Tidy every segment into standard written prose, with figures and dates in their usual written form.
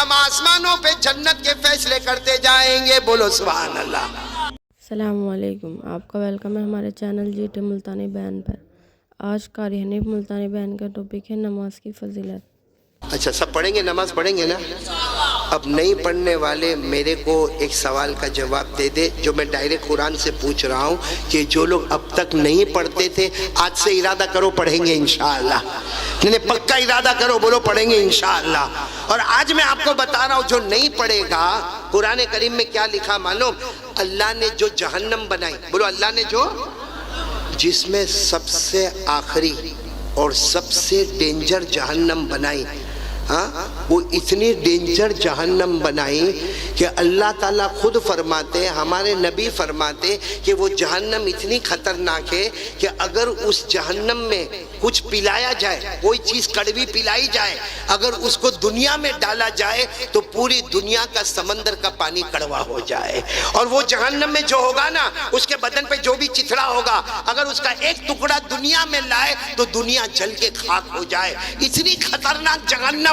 ہم آسمانوں پہ جنت کے فیصلے کرتے جائیں گے. بولو سبحان اللہ. السلام علیکم، آپ کا ویلکم ہے ہمارے چینل جی ٹی ملتانی بیان پر. آج قاری حنیف ملتانی بیان کا ٹاپک ہے نماز کی فضیلت. اچھا سب پڑھیں گے، نماز پڑھیں گے نا؟ اب نہیں پڑھنے والے میرے کو ایک سوال کا جواب دے دے جو میں ڈائریکٹ قرآن سے پوچھ رہا ہوں کہ جو لوگ اب تک نہیں پڑھتے تھے آج سے ارادہ کرو پڑھیں گے انشاءاللہ. نہیں پکا ارادہ کرو، بولو پڑھیں گے انشاءاللہ. اور آج میں آپ کو بتا رہا ہوں جو نہیں پڑھے گا، قرآن کریم میں کیا لکھا معلوم؟ اللہ نے جو جہنم بنائی، بولو اللہ نے جو، جس میں سب سے آخری اور سب سے ڈینجر جہنم بنائی، وہ اتنی ڈینجر جہنم بنائی کہ اللہ تعالیٰ خود فرماتے، ہمارے نبی فرماتے کہ وہ جہنم اتنی خطرناک ہے کہ اگر اس جہنم میں کچھ پلایا جائے، کوئی چیز کڑوی پلائی جائے، اگر اس کو دنیا میں ڈالا جائے تو پوری دنیا کا سمندر کا پانی کڑوا ہو جائے. اور وہ جہنم میں جو ہوگا نا، اس کے بدن پہ جو بھی چتھڑا ہوگا، اگر اس کا ایک ٹکڑا دنیا میں لائے تو دنیا جل کے خاک ہو جائے. اتنی خطرناک جہنم.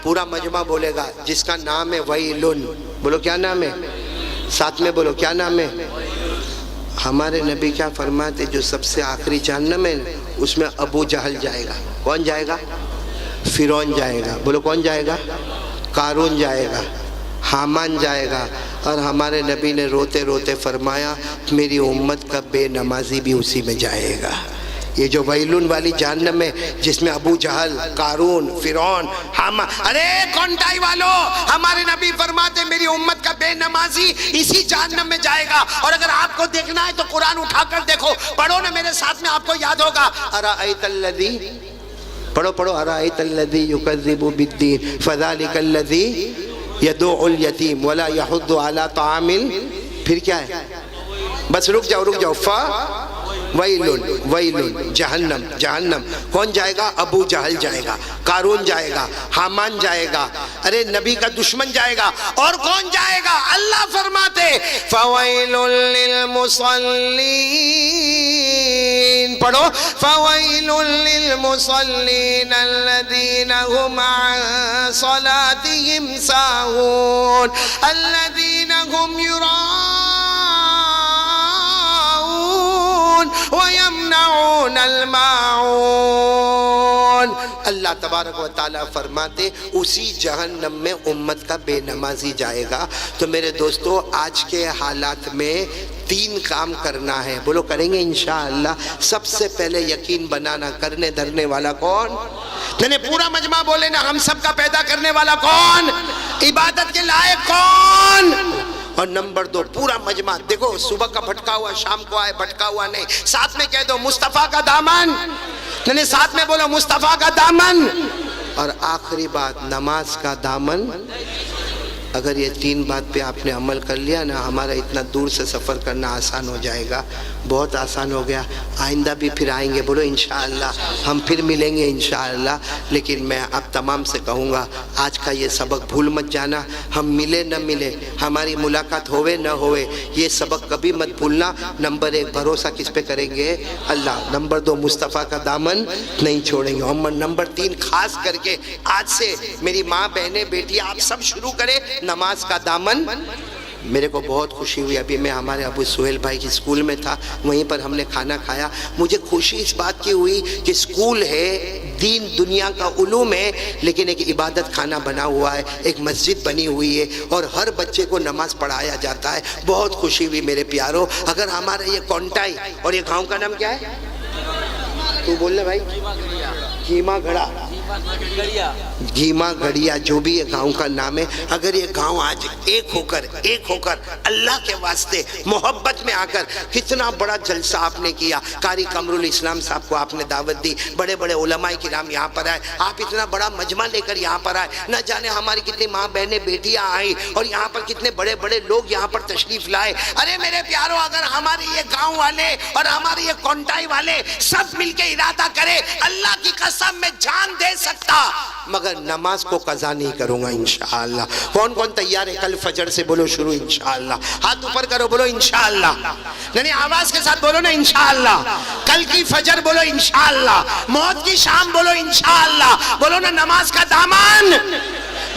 پورا مجمع بولے گا جس کا نام ہے ویلن. بولو کیا نام ہے؟ ساتھ میں بولو کیا نام ہے؟ ہمارے نبی کیا فرماتے؟ جو سب سے آخری جہنم ہے اس میں ابو جہل جائے گا. کون جائے گا؟ فرعون جائے گا. بولو کون جائے گا؟ قارون جائے گا، حامان جائے گا. اور ہمارے نبی نے روتے روتے فرمایا میری امت کا بے نمازی بھی اسی میں جائے گا. یہ جو ویلون والی جہنم ہے جس میں ابو جہل، قارون، فرعون، حامان، ارے کونٹائی والو، ہمارے نبی فرماتے میری امت کا بے نمازی اسی جہنم میں جائے گا. اور اگر آپ کو دیکھنا ہے تو قرآن اٹھا کر دیکھو، پڑھو نا میرے ساتھ میں، آپ کو یاد ہوگا. ارأیت الذی، پڑھو پڑھو، ارأیت الذی یکذب بالدین فذلک الذی یدعو الیتیم ولا یحض علی طعام پھر کیا ہے؟ بس رک جاؤ. ویلن، ویلن، جہنم، جہنم. کون جائے گا؟ ابو جہل جائے گا، قارون جائے گا، حامان جائے گا، ارے نبی کا دشمن جائے گا. اور کون جائے گا؟ اللہ فرماتے فویل للمصلین، پڑھو فویل للمصلین الذین هم عن صلاتهم ساہون الذین هم وَيَمْنَعُونَ الْمَاعُونَ. اللہ تبارک و تعالیٰ فرماتے اسی جہنم میں امت کا بے نمازی جائے گا. تو میرے دوستو آج کے حالات میں 3 کام کرنا ہے. بولو کریں گے انشاءاللہ. سب سے پہلے یقین بنانا، کرنے دھرنے والا کون؟ نہیں پورا مجمع بولے نا، ہم سب کا پیدا کرنے والا کون؟ عبادت کے لائق کون؟ اور نمبر 2 پورا مجمع دیکھو، صبح کا بھٹکا ہوا شام کو آئے، بھٹکا ہوا نہیں. ساتھ میں کہہ دو مصطفیٰ کا دامن. نہیں ساتھ میں بولو مصطفیٰ کا دامن. اور آخری بات نماز کا دامن. اگر یہ 3 بات پہ آپ نے عمل کر لیا نا، ہمارا اتنا دور سے سفر کرنا آسان ہو جائے گا. بہت آسان ہو گیا. آئندہ بھی پھر آئیں گے، بولو انشاءاللہ. ہم پھر ملیں گے انشاءاللہ. لیکن میں آپ تمام سے کہوں گا آج کا یہ سبق بھول مت جانا. ہم ملے نہ ملے، ہماری ملاقات ہوئے نہ ہوئے، یہ سبق کبھی مت بھولنا. نمبر 1 بھروسہ کس پہ کریں گے؟ اللہ. نمبر 2 مصطفیٰ کا دامن نہیں چھوڑیں گے. اور نمبر 3 خاص کر کے آج سے میری ماں، بہنیں، بیٹی آپ سب شروع کریں نماز کا دامن. میرے کو بہت خوشی ہوئی، ابھی میں ہمارے ابو سہیل بھائی کی اسکول میں تھا، وہیں پر ہم نے کھانا کھایا. مجھے خوشی اس بات کی ہوئی کہ اسکول ہے، دین دنیا کا علوم ہے، لیکن ایک عبادت خانہ بنا ہوا ہے، ایک مسجد بنی ہوئی ہے اور ہر بچے کو نماز پڑھایا جاتا ہے. بہت خوشی ہوئی میرے پیاروں. اگر ہمارا یہ کونٹائی اور یہ گاؤں کا نام کیا ہے؟ تو بول لے بھائی. گھیما گھڑا، گھیما گھڑیا، جو بھی یہ گاؤں کا نام ہے. اگر یہ گاؤں آج ایک ہو کر اللہ کے واسطے محبت میں آ کر، کتنا بڑا جلسہ آپ نے کیا. قاری قمر الاسلام صاحب کو آپ نے دعوت دی، بڑے بڑے علماء کرام یہاں پر آئے، آپ اتنا بڑا مجمع لے کر یہاں پر آئے. نہ جانے ہماری کتنی ماں بہنیں بیٹیاں آئیں اور یہاں پر کتنے بڑے بڑے لوگ یہاں پر تشریف لائے. ارے میرے پیاروں، اگر ہمارے یہ گاؤں والے اور ہمارے یہ کونٹائی والے سب مل کے ارادہ کرے، اللہ کی قسم میں جان دے سکتا، مگر نماز کو قضا نہیں کروں گا انشاءاللہ. کون کون تیار ہے؟ کل فجر سے بولو شروع انشاءاللہ. ہاتھ اوپر کرو، بولو انشاءاللہ. نہیں آواز کے ساتھ بولو نا انشاءاللہ. کل کی فجر بولو انشاءاللہ. موت کی شام بولو انشاءاللہ. بولو نا نماز کا دامن.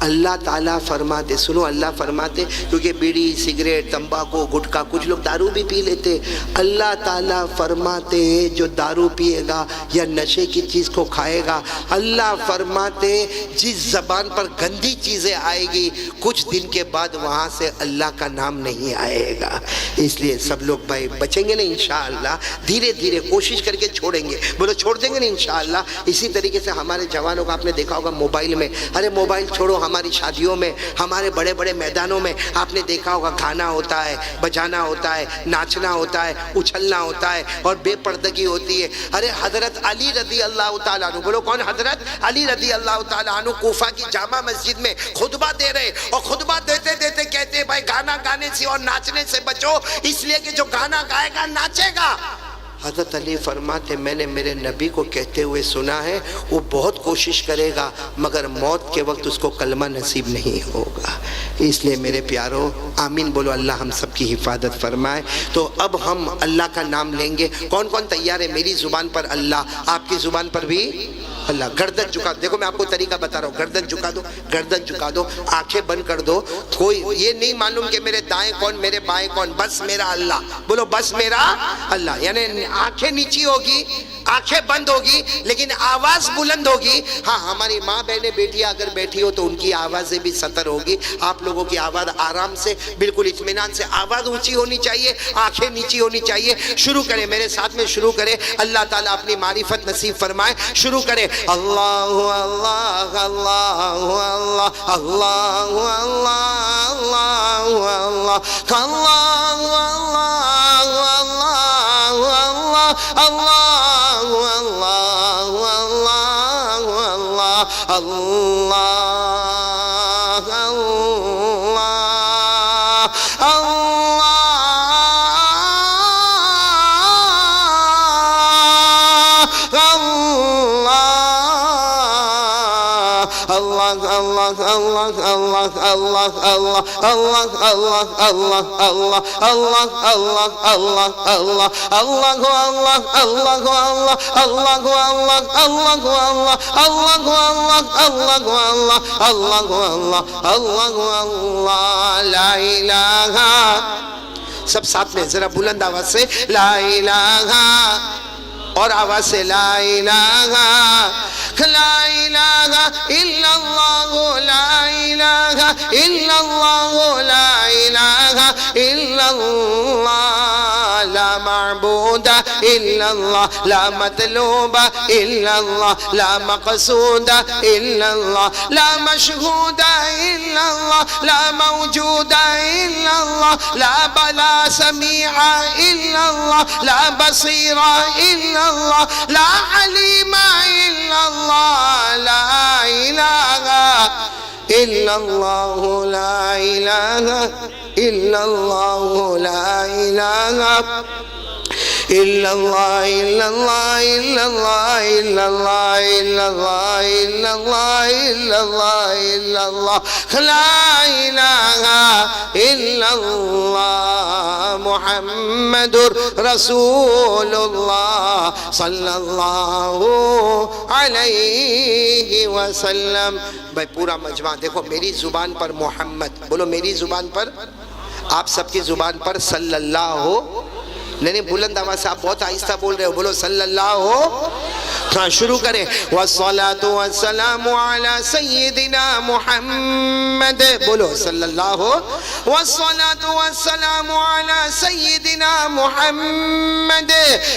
اللہ تعالیٰ فرماتے، سنو اللہ فرماتے، کیونکہ بیڑی سگریٹ تمباکو گٹکا کچھ لوگ دارو بھی پی لیتے، اللہ تعالیٰ فرماتے جو دارو پیے گا یا نشے کی چیز کو کھائے گا، اللہ فرماتے جس زبان پر گندی چیزیں آئے گی کچھ دن کے بعد وہاں سے اللہ کا نام نہیں آئے گا۔ اس لیے سب لوگ بھائی بچیں گے نا انشاءاللہ، دھیرے دھیرے کوشش کر کے چھوڑیں گے، بولو چھوڑ دیں گے نا انشاءاللہ۔ اسی طریقے سے ہمارے جوانوں کو آپ نے دیکھا ہوگا موبائل میں، ارے موبائل چھوڑو، ہماری شادیوں میں ہمارے بڑے بڑے میدانوں میں آپ نے دیکھا ہوگا گانا ہوتا ہے، بجانا ہوتا ہے، ناچنا ہوتا ہے، اچھلنا ہوتا ہے اور بے پردگی ہوتی ہے۔ ارے حضرت علی رضی اللہ تعالیٰ عنہ، بولو کون؟ حضرت علی رضی اللہ تعالیٰ عنہ کوفہ کی جامع مسجد میں خطبہ دے رہے، اور خطبہ دیتے دیتے کہتے ہیں بھائی گانا گانے سے اور ناچنے سے بچو، اس لیے کہ جو گانا گائے گا ناچے گا۔ حضرت علی فرماتے میں نے میرے نبی کو کہتے ہوئے سنا ہے وہ بہت کوشش کرے گا مگر موت کے وقت اس کو کلمہ نصیب نہیں ہوگا۔ اس لیے میرے پیارو آمین بولو، اللہ ہم سب کی حفاظت فرمائے۔ تو اب ہم اللہ کا نام لیں گے، کون کون تیار ہے؟ میری زبان پر اللہ، آپ کی زبان پر بھی اللہ۔ گردن جھکا دو، دیکھو میں آپ کو طریقہ بتا رہا ہوں، گردن جھکا دو، گردن جھکا دو، آنکھیں بند کر دو، کوئی یہ نہیں معلوم کہ میرے دائیں کون میرے بائیں کون، بس میرا اللہ، بولو بس میرا اللہ۔ یعنی آنکھیں نیچی ہوگی، آنکھیں بند ہوگی لیکن آواز بلند ہوگی۔ ہاں ہماری ماں بہنیں بیٹیاں اگر بیٹھی ہو تو ان کی آوازیں بھی سطر ہوگی، آپ لوگوں کی آواز آرام سے بالکل اطمینان سے، آواز اونچی ہونی چاہیے، آنکھیں نیچی ہونی چاہیے۔ شروع کریں میرے ساتھ میں، شروع کریں، اللہ تعالیٰ اپنی معرفت نصیب فرمائے۔ شروع کریں، اللہ اللہ اللہ اللہ اللہ اللہ اللہ اللہ اللہ اللہ لا الہ، سب ساتھ میں ذرا بلند آواز سے لا الہ، اور آواز سے لا الہ لا الہ الا اللہ، لا الہ الا اللہ، لا الہ الا اللہ، لا معبود الا اللہ، لا مطلوب الا اللہ، لا مقصود الا اللہ، لا مشہود الا اللہ، لا موجود الا اللہ، لا بلا سمیع الا اللہ، لا بصیر الا اللہ، لا علیم الا اللہ، لا الہ الا اللہ، لا الہ الا اللہ، لا الہ الا اللہ، الا اللہ الا اللہ الا اللہ الا اللہ الا اللہ الا اللہ، لا الہ الا اللہ محمد رسول اللہ صلی اللہ علیہ وسلم۔ بھائی پورا مجمع دیکھو، میری زبان پر محمد بولو، میری زبان پر، آپ سب کی زبان پر صلی اللہ ہو، نہیں بلند آواز سے، آپ بہت آہستہ بول رہے ہو، بولو صلی اللہ ہو۔ ہاں شروع کریں، والصلاة والسلام علی سیدنا محمد، بولو صلی اللہ ہو، والصلاة والسلام علی سیدنا محمد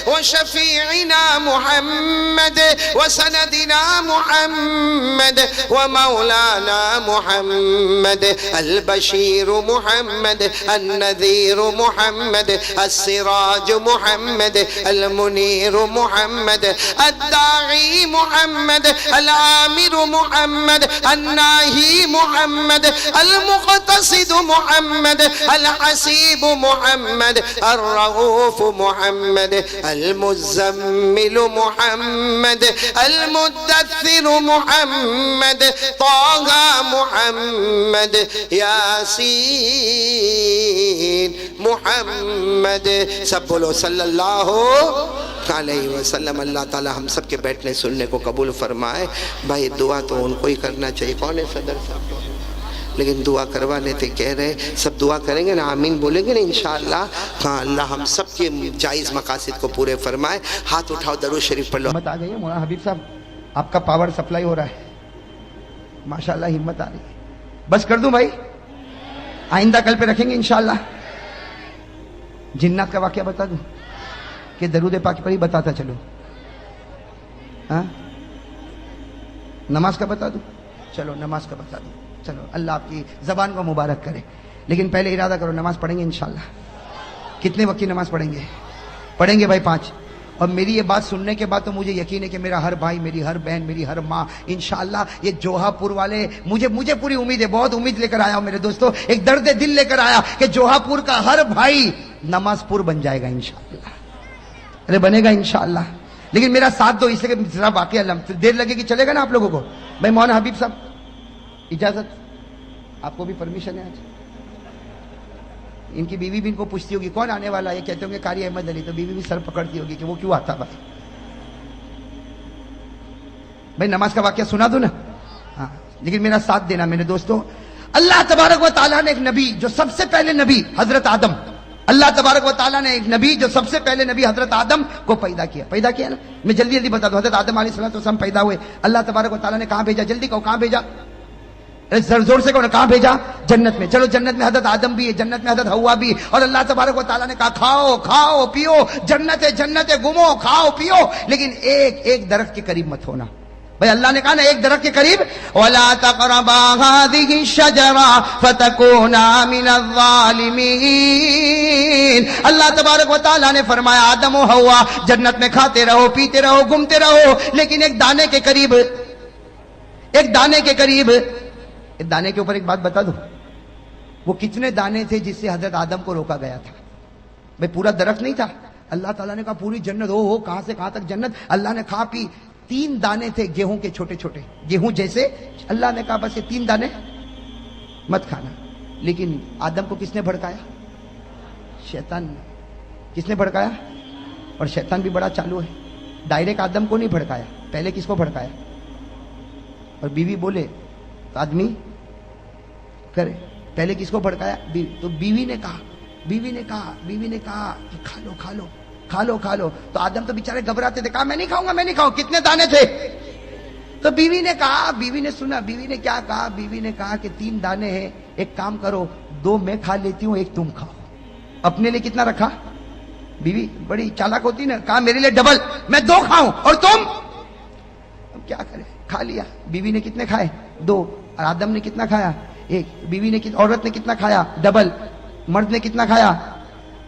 وشفیعنا محمد وسندنا محمد ومولانا محمد البشیر محمد النذیر محمد السراج محمد المنیر محمد الداعی محمد العامر محمد الناہی محمد المقتصد محمد الحسیب محمد الرؤوف محمد المزمل محمد المدثر محمد طه محمد یاسین محمد، سب بولو صلی اللہ علیہ وسلم۔ اللہ تعالی ہم سب کے بیٹھنے سننے کو قبول فرمائے۔ بھائی دعا تو ان کو ہی کرنا چاہیے، کون ہے صدر صاحب؟ لیکن دعا کروا لیتے. کہہ رہے سب دعا کریں گے نا, آمین بولیں گے نا انشاءاللہ. ہاں اللہ ہم سب کے جائز مقاصد کو پورے فرمائے. ہاتھ اٹھاؤ, درود شریف پڑھ لو. ہمت آ گئی ہے مولانا حبیب صاحب, آپ کا پاور سپلائی ہو رہا ہے ماشاءاللہ, ہمت آ رہی ہے. بس کر دوں بھائی, آئندہ کل پہ رکھیں گے انشاءاللہ. جنات کا واقعہ بتا دوں کہ درود پاک پر ہی بتاتا چلو. ہاں نماز کا بتا دوں, چلو نماز کا بتا دوں. چلو اللہ آپ کی زبان کو مبارک کرے. لیکن پہلے ارادہ کرو, نماز پڑھیں گے انشاءاللہ. کتنے وقت کی نماز پڑھیں گے؟ پڑھیں گے بھائی 5. اور میری یہ بات سننے کے بعد تو مجھے یقین ہے کہ میرا ہر بھائی, میری ہر بہن, میری ہر ماں انشاءاللہ یہ جوہا پور والے, مجھے پوری امید ہے, بہت امید لے کر آیا ہوں میرے دوستوں, ایک درد دل لے کر آیا کہ جوہا پور کا ہر بھائی نماز پور بن جائے گا انشاءاللہ. ارے بنے گا انشاءاللہ. لیکن میرا ساتھ دو, اس لیے کہ ذرا واقعہ دیر لگے گی, چلے گا نا آپ لوگوں کو. بھائی مولانا حبیب صاحب اجازت, آپ کو بھی پرمیشن ہے آج. ان کی بیوی بھی ان کو پوچھتی ہوگی کون آنے والا ہے, کہتے ہوں گے قاری احمد علی, تو بیوی بھی سر پکڑتی ہوگی کہ وہ کیوں آتا بھائی. بھائی نماز کا واقعہ سنا دو نا. ہاں لیکن میرا ساتھ دینا میرے دوستوں. اللہ تبارک و تعالیٰ نے ایک نبی, جو سب سے پہلے نبی حضرت آدم, اللہ تبارک و تعالیٰ نے ایک نبی, جو سب سے پہلے نبی حضرت آدم کو پیدا کیا نا. میں جلدی بتا دوں, حضرت آدم علیہ السلام پیدا ہوئے. اللہ تبارک و تعالیٰ نے کہاں بھیجا؟ جلدی کہو کہاں بھیجا, زور سے کہو, کہاں بھیجا؟ جنت میں. چلو جنت میں حضرت آدم بھی ہے, جنت میں حضرت حوا بھی, اور اللہ تبارک و تعالیٰ نے کہا کھاؤ کھاؤ پیو, جنت گھومو کھاؤ پیو, لیکن ایک درخت کے قریب مت ہونا. بھائی اللہ نے کہا نا ایک درخت کے قریب, وَلَا تَقْرَبَا هَٰذِهِ الشَّجَرَةَ فَتَكُونَا مِنَ الظَّالِمِينَ. اللہ تبارک و تعالیٰ نے فرمایا آدم و حوا جنت میں کھاتے رہو, پیتے رہو, گھومتے رہو, لیکن ایک دانے کے قریب, ایک دانے کے اوپر ایک بات بتا دو, وہ کتنے دانے تھے جس سے حضرت آدم کو روکا گیا تھا؟ بھئی پورا درخت نہیں تھا. اللہ تعالیٰ نے کہا پوری جنت, ہو کہاں سے کہاں تک جنت. اللہ نے کھا پی. 3 دانے تھے گیہوں کے, چھوٹے چھوٹے گیہوں جیسے. اللہ نے کہا بس یہ 3 دانے مت کھانا. لیکن آدم کو کس نے بھڑکایا؟ شیطان نے. کس نے بھڑکایا؟ اور شیطان بھی بڑا چالو ہے, ڈائریکٹ آدم کو نہیں بھڑکایا, پہلے کس کو بھڑکایا؟ اور بیوی بولے تو آدمی کرے. پہلے کس کو بھڑکایا؟ تو بیوی نے کہا کہ کھا لو. تو آدم تو بیچارے گھبراتے تھے, کہا میں نہیں کھاؤں. کتنے دانے تھے؟ تو بیوی نے کہا, بیوی نے سنا, بیوی نے کیا کہا؟ بیوی نے کہا کہ 3 دانے ہیں, ایک کام کرو 2 میں کھا لیتی ہوں, ایک تم کھاؤ. اپنے لیے کتنا رکھا؟ بیوی بڑی چالاک ہوتی نا, کہا میرے لیے ڈبل, میں 2 کھاؤں اور تم. اب کیا کرے, کھا لیا. بیوی نے کتنے کھائے؟ 2. اور آدم نے کتنا کھایا؟ 1. بیوی نے, عورت نے کتنا کھایا؟ ڈبل. مرد نے کتنا کھایا؟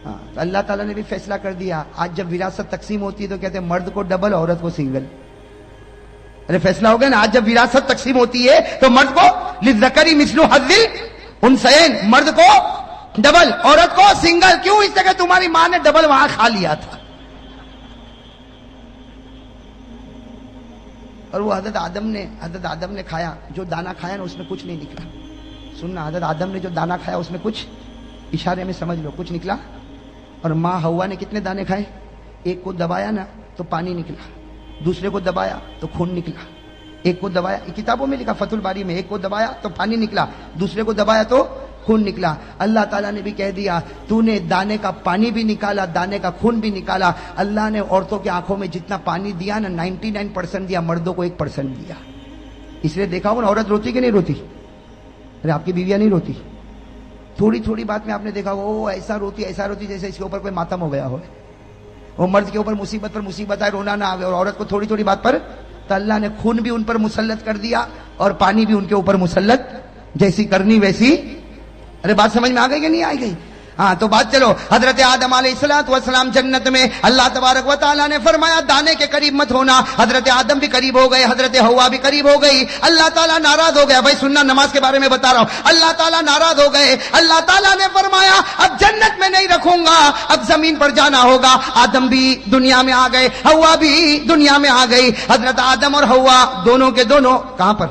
ہاں. تو اللہ تعالیٰ نے بھی فیصلہ کر دیا, آج جب وراثت تقسیم ہوتی ہے تو کہتے ہیں مرد کو ڈبل, عورت کو سنگل. ارے فیصلہ ہو گیا نا, آج جب وراثت تقسیم ہوتی ہے تو مرد کو للذکر مثل حظ الانثیین, مرد کو ڈبل, عورت کو سنگل. کیوں؟ اس طرح تمہاری ماں نے ڈبل وہاں کھا لیا تھا. اور وہ حضرت آدم نے کھایا, جو دانا کھایا نا اس میں کچھ نہیں نکلا. سننا, حضرت آدم نے جو دانا کھایا اس میں کچھ, اشارے میں سمجھ لو, کچھ نکلا. اور ماں حوا نے کتنے دانے کھائے؟ ایک کو دبایا نا تو پانی نکلا, دوسرے کو دبایا تو خون نکلا. ایک کو دبایا, کتابوں میں لکھا فتح الباری میں, ایک کو دبایا تو پانی نکلا, دوسرے کو دبایا تو خون نکلا. اللہ تعالیٰ نے بھی کہہ دیا تو نے دانے کا پانی بھی نکالا, دانے کا خون بھی نکالا. اللہ نے عورتوں کی آنکھوں میں جتنا پانی دیا نا 99% دیا, مردوں کو 1% دیا. اس لیے دیکھا ہوگا نا عورت روتی کہ نہیں روتی؟ ارے آپ کی بیویاں نہیں روتی؟ تھوڑی بات میں آپ نے دیکھا وہ ایسا روتی جیسے اس کے اوپر کوئی ماتم ہو گیا ہو. وہ مرد کے اوپر مصیبت پر مصیبت آئے, رونا نہ آئے, اور عورت کو تھوڑی بات پر, تو اللہ نے خون بھی ان پر مسلط کر دیا اور پانی بھی ان کے اوپر مسلط, جیسی کرنی ویسی. ارے بات سمجھ میں آ گئی کہ نہیں آئی گئی؟ ہاں تو بات چلو. حضرت آدم علیہ السلام جنت میں, اللہ تبارک و تعالیٰ نے فرمایا دانے کے قریب مت ہونا. حضرت آدم بھی قریب ہو گئے, حضرت حوا بھی قریب ہو گئی. اللہ تعالیٰ ناراض ہو گیا. بھائی سننا, نماز کے بارے میں بتا رہا ہوں. اللہ تعالیٰ ناراض ہو گئے. اللہ تعالیٰ نے فرمایا اب جنت میں نہیں رکھوں گا, اب زمین پر جانا ہوگا. آدم بھی دنیا میں آ گئے, حوا بھی دنیا میں آ گئی. حضرت آدم اور حوا دونوں کے دونوں کہاں پر؟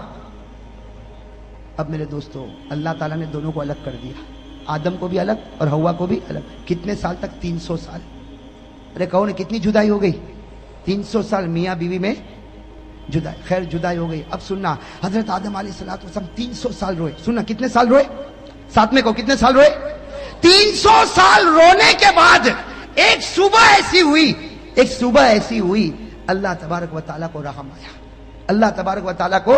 اب میرے دوستو, اللہ تعالیٰ نے دونوں کو الگ کر دیا, آدم کو بھی الگ اور حوا کو بھی الگ. کتنے سال تک؟ 300 سال. ارے کہو نا کتنی جدائی ہو گئی؟ 300 سال میاں بیوی میں جدائی، خیر جدائی ہو گئی. اب سننا، حضرت آدم علیہ السلام 300 سال روئے. سننا کتنے سال روئے؟ ساتھ میں کو کتنے سال روئے؟ 300 سال رونے کے بعد ایک صبح ایسی ہوئی اللہ تبارک و تعالیٰ کو رحم آیا. اللہ تبارک و تعالیٰ کو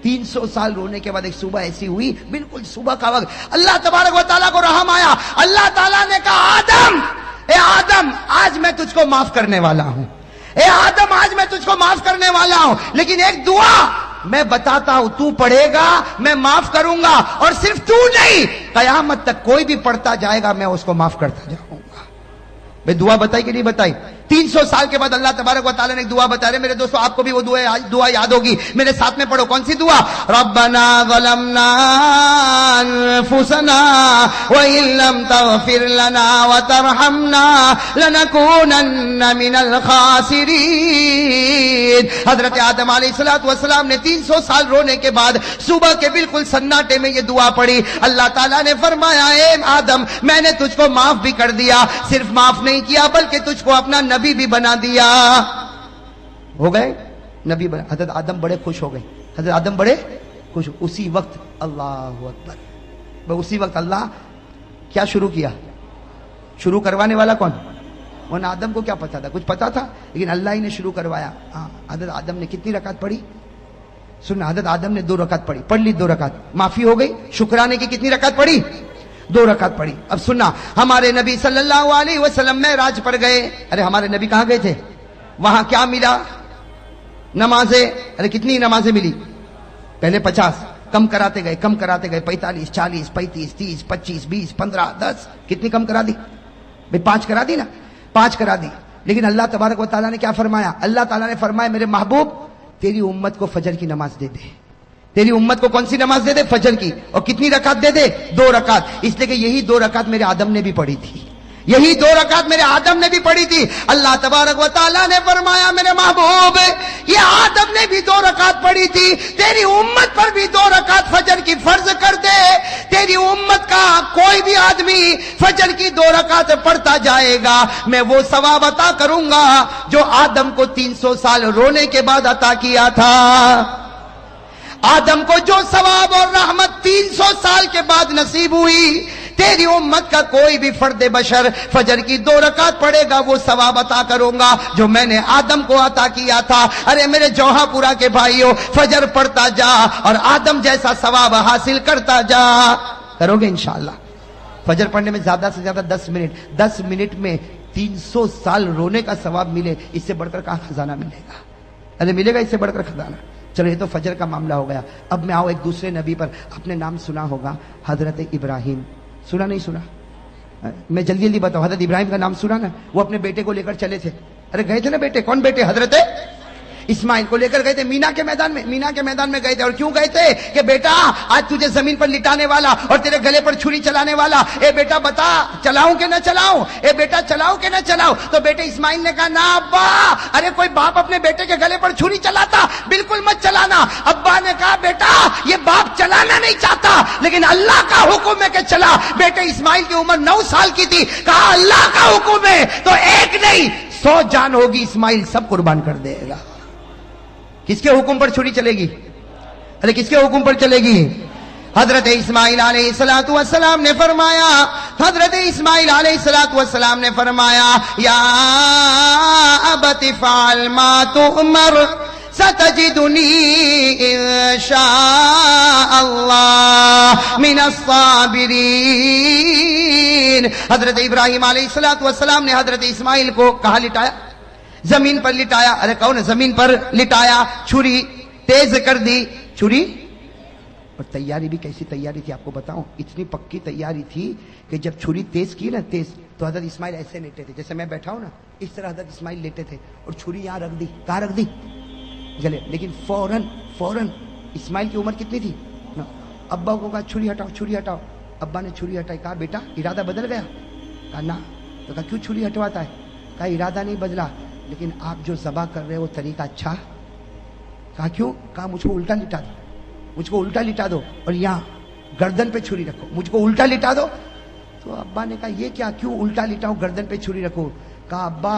300 سال رونے کے بعد ایک صبح ایسی ہوئی، بالکل صبح کا وقت، اللہ تبارک و تعالیٰ کو رحم آیا. اللہ تعالیٰ نے کہا آدم، اے آدم آج میں تجھ کو معاف کرنے والا ہوں، اے آدم آج میں تجھ کو معاف کرنے والا ہوں، لیکن ایک دعا میں بتاتا ہوں، تو پڑھے گا میں معاف کروں گا، اور صرف تو نہیں قیامت تک کوئی بھی پڑھتا جائے گا میں اس کو معاف کرتا جاؤں گا. بھئی دعا بتائی کہ نہیں بتائی؟ 300 سال کے بعد اللہ تبارک و تعالیٰ نے ایک دعا بتا رہے. میرے دوستو آپ کو بھی وہ دعا یاد ہوگی، میرے ساتھ میں پڑھو. کون سی دعا؟ ربنا ظلمنا انفسنا وان لم تغفر لنا وترحمنا لنكونن من الخاسرین. حضرت آدم علیہ السلام نے 300 سال رونے کے بعد صبح کے بالکل سناٹے میں یہ دعا پڑھی. اللہ تعالیٰ نے فرمایا اے آدم میں نے تجھ کو معاف بھی کر دیا، صرف معاف نہیں کیا بلکہ تجھ کو اپنا نبی بھی بنا دیا. ہو گئے نبی بنا. حضرت آدم بڑے خوش ہو گئے، حضرت آدم بڑے خوش. اسی وقت اللہ اکبر، اسی وقت اللہ کیا شروع کیا؟ شروع کروانے والا کون؟ ورنہ آدم کو کیا پتا تھا؟ کچھ پتا تھا، لیکن اللہ ہی نے شروع کروایا. حضرت آدم نے کتنی رکعت پڑھی؟ سننا، حضرت آدم نے 2 رکعت پڑھی، پڑھ لی 2 رکعت، معافی ہو گئی. شکرانے کی کتنی رکعت پڑھی؟ 2 رکعت پڑھی. اب سننا، ہمارے نبی صلی اللہ علیہ وسلم معراج پر گئے. ارے ہمارے نبی کہاں گئے تھے؟ وہاں کیا ملا؟ نمازیں. ارے کتنی نمازیں ملی؟ پہلے 50، کم کراتے گئے 45 40 35 30 25 20 15 10. کتنی کم کرا دی؟ بھئی 5 کرا دی نا، 5 کرا دی. لیکن اللہ تبارک و تعالیٰ نے کیا فرمایا؟ اللہ تعالیٰ نے فرمایا میرے محبوب تیری امت کو فجر کی نماز دے دے. تیری امت کو کون سی نماز دے دے؟ فجر کی. اور کتنی رکعت دے دے؟ 2 رکعت. اس لیے کہ یہی 2 رکعت میرے آدم نے بھی پڑھی تھی، یہی 2 رکعت میرے آدم نے بھی پڑھی تھی. اللہ تبارک و تعالیٰ نے فرمایا میرے محبوب یہ آدم نے بھی 2 رکعت پڑھی تھی، تیری امت پر بھی 2 رکعت فجر کی فرض کر دے. تیری امت کا کوئی بھی آدمی فجر کی 2 رکعت پڑھتا جائے گا میں وہ ثواب عطا کروں گا جو آدم کو 300 سال رونے کے بعد عطا کیا تھا. آدم کو جو ثواب اور رحمت 300 سال کے بعد نصیب ہوئی، تیری امت کا کوئی بھی فرد بشر فجر کی 2 رکعت پڑھے گا وہ ثواب عطا کروں گا جو میں نے آدم کو عطا کیا تھا. ارے میرے جوہا پورا کے بھائیو، فجر پڑھتا جا اور آدم جیسا ثواب حاصل کرتا جا. کرو گے انشاءاللہ؟ فجر پڑھنے میں زیادہ سے زیادہ 10 منٹ میں 300 سال رونے کا ثواب ملے، اس سے بڑھ کر کہاں خزانہ ملے گا؟ ارے ملے گا اس سے بڑھ کر خزانہ؟ چلو یہ تو فجر کا معاملہ ہو گیا. اب میں آؤ ایک دوسرے نبی پر. اپنے نام سنا ہوگا حضرت ابراہیم. سنا نہیں سنا؟ میں جلدی جلدی بتاؤ. حضرت ابراہیم کا نام سنا نا؟ وہ اپنے بیٹے کو لے کر چلے تھے. ارے گئے تھے نا بیٹے. کون بیٹے؟ حضرت اسماعیل کو لے کر گئے تھے مینا کے میدان میں گئے تھے. اور کیوں گئے تھے؟ کہ بیٹا آج تجھے زمین پر لٹانے والا اور تیرے گلے پر چھری چلانے والا، اے بیٹا بتا چلاؤں کہ نہ چلاؤں؟ اے بیٹا چلاؤں کہ نہ چلاؤں؟ تو بیٹے اسماعیل نے کہا نا ابا. ارے کوئی باپ اپنے بیٹے کے گلے پر چھری چلاتا؟ بالکل مت چلانا. ابا نے کہا بیٹا یہ باپ چلانا نہیں چاہتا لیکن اللہ کا حکم ہے کہ چلا. بیٹے اسماعیل کی عمر 9 سال کی تھی. کہا اللہ کا حکم ہے تو ایک نہیں 100 جان ہوگی، اسماعیل سب قربان کر دے گا. کس کے حکم پر چھری چلے گی؟ ارے کس کے حکم پر چلے گی؟ حضرت اسماعیل علیہ السلام نے فرمایا، حضرت اسماعیل علیہ السلام نے فرمایا یا ابت فعل ما تؤمر ستجدنی انشاء اللہ من الصابرین. حضرت ابراہیم علیہ السلام نے حضرت اسماعیل کو کہاں لٹایا؟ زمین پر لٹایا. ارے کون ہے؟ زمین پر لٹایا. چھری تیز کر دی. چھری اور تیاری بھی کیسی تیاری تھی آپ کو بتاؤں. اتنی پکی تیاری تھی کہ جب چھری تیز کی نا تیز تو حضرت اسماعیل ایسے لیٹے تھے جیسے میں بیٹھا ہوں نا، اس طرح حضرت اسماعیل لیٹے تھے اور چھری یہاں رکھ دی. کہاں رکھ دی؟ گلے. لیکن فوراً اسماعیل کی عمر کتنی تھی؟ ابا کو کہا چھری ہٹاؤ. ابا نے چھری ہٹائی. کہا بیٹا ارادہ بدل گیا؟ کہا نا. تو کہا کیوں چھری ہٹواتا ہے؟ کہا ارادہ نہیں بدلا لیکن آپ جو ذبح کر رہے ہو وہ طریقہ اچھا. کہا کیوں؟ کہا مجھ کو الٹا لٹا دو اور یہاں گردن پہ چھری رکھو. مجھ کو الٹا لٹا دو. تو ابا نے کہا یہ کیا؟ کیوں الٹا لٹاؤ گردن پہ چھری رکھو؟ کہا ابا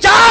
4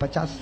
50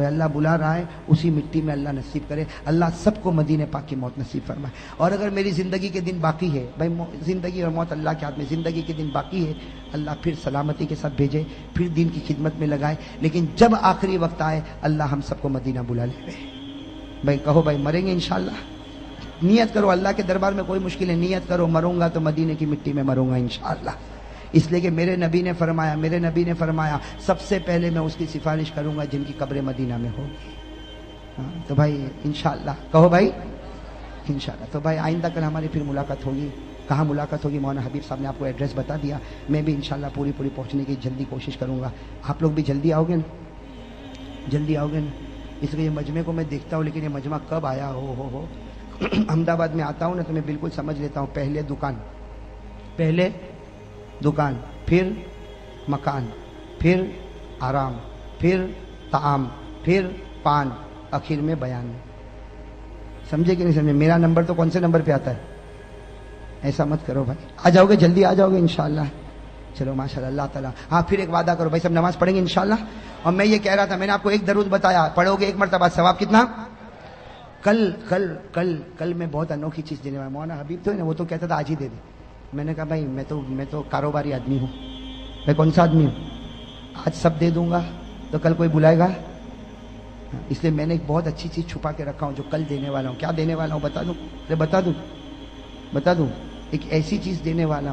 وہ اللہ بلا رہا ہے اسی مٹی میں اللہ نصیب کرے. اللہ سب کو مدینے پاک کی موت نصیب فرمائے. اور اگر میری زندگی کے دن باقی ہے بھائی، زندگی اور موت اللہ کے ہاتھ میں، زندگی کے دن باقی ہے اللہ پھر سلامتی کے ساتھ بھیجے، پھر دین کی خدمت میں لگائے. لیکن جب آخری وقت آئے اللہ ہم سب کو مدینہ بلا لے. بھائی کہو بھائی مریں گے انشاءاللہ. نیت کرو، اللہ کے دربار میں کوئی مشکل ہے، نیت کرو مروں گا تو مدینے کی مٹی میں مروں گا انشاءاللہ. اس لیے کہ میرے نبی نے فرمایا سب سے پہلے میں اس کی سفارش کروں گا جن کی قبر مدینہ میں ہوگی. تو بھائی انشاءاللہ کہو بھائی انشاءاللہ. تو بھائی آئندہ کل ہماری پھر ملاقات ہوگی. کہاں ملاقات ہوگی؟ مولانا حبیب صاحب نے آپ کو ایڈریس بتا دیا. میں بھی انشاءاللہ پوری پہنچنے کی جلدی کوشش کروں گا. آپ لوگ بھی جلدی آؤ گے نا؟ اس لیے یہ مجمع کو میں دیکھتا ہوں لیکن یہ مجمع کب آیا ہو. احمد آباد میں آتا ہوں نا تو میں بالکل سمجھ لیتا ہوں. پہلے دکان، پھر مکان، پھر آرام، پھر طعام، پھر پان، آخر میں بیان. سمجھے کہ نہیں سمجھے؟ میرا نمبر تو کون سے نمبر پہ آتا ہے؟ ایسا مت کرو بھائی. آ جاؤ گے، جلدی آ جاؤ گے انشاءاللہ. چلو ماشاءاللہ. اللہ تعالیٰ ہاں پھر ایک وعدہ کرو بھائی، سب نماز پڑھیں گے انشاءاللہ. اور میں یہ کہہ رہا تھا، میں نے آپ کو ایک درود بتایا، پڑھو گے ایک مرتبہ ثواب کتنا؟ کل میں بہت انوکھی چیز دینے والا. مولانا حبیب تو ہے نا، وہ تو کہتا تھا آج ہی دے دے. میں نے کہا بھائی میں تو کاروباری آدمی ہوں. میں کون سا آدمی ہوں؟ آج سب دے دوں گا تو کل کوئی بلائے گا. اس لیے میں نے ایک بہت اچھی چیز چھپا کے رکھا ہوں جو کل دینے والا ہوں. کیا دینے والا ہوں بتا دوں. ایک ایسی چیز دینے والا